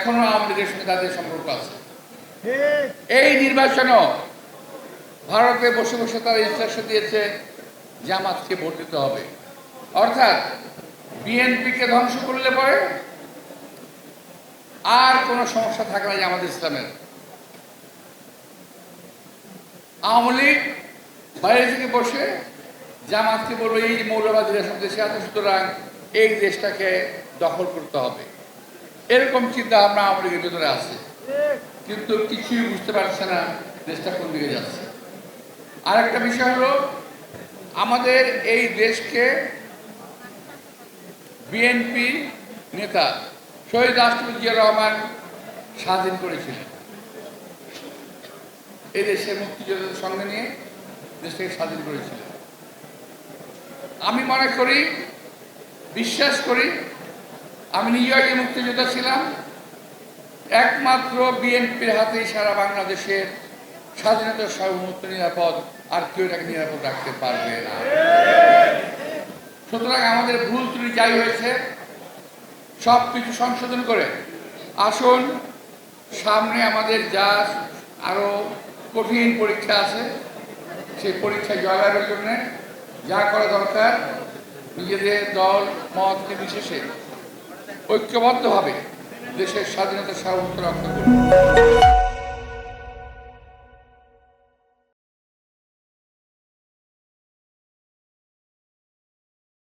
এখনো আওয়ামী লীগের সঙ্গে তাদের সম্পর্ক আছে। এই নির্বাচনও ভারতে বসে বসে তারা ইনস্ট্রাকশন দিয়েছে জামাতকে ভোট দিতে হবে, অর্থাৎ বিএনপিকে ধ্বংস করলে পরে আর কোনো সমস্যা থাকে না জামাত ইসলামের। আওয়ামী লীগ বাইরে থেকে বসে জামাতকে বলবে এই মৌলবাদীরা সব দেশে আছে, সুতরাং এই দেশটাকে দখল করতে হবে, এরকম চিন্তা ভাবনা আওয়ামী লীগের ভিতরে আছে, কিন্তু কিছুই বুঝতে পারছে না দেশটা কোন দিকে যাচ্ছে। আর একটা বিষয় হলো, আমাদের এই দেশকে বিএনপি নেতা শহীদ রাষ্ট্রপতি জিয়া রহমান স্বাধীন করেছিলেন। এই দেশের মুক্তিযোদ্ধাদের সঙ্গে নিয়ে দেশটাকে স্বাধীন করেছিলেন। আমি মনে করি, বিশ্বাস করি, আমি নিজেও একজন মুক্তিযোদ্ধা ছিলাম, একমাত্র বিএনপির হাতেই সারা বাংলাদেশের স্বাধীনতা, সার্বভৌমত্ব নিরাপদ, আর কেউ এটাকে নিরাপদ রাখতে পারবে না। সুতরাং আমাদের ভুল ত্রুটি যাই হয়েছে সব কিছু সংশোধন করে আসুন, সামনে আমাদের যা আরো কঠিন পরীক্ষা আছে সেই পরীক্ষায় জয়লাভের জন্য যা করা দরকার নিজেদের দল মত নির্বিশেষে ঐক্যবদ্ধভাবে দেশের স্বাধীনতা সার্বভৌমত্ব রক্ষা করুন।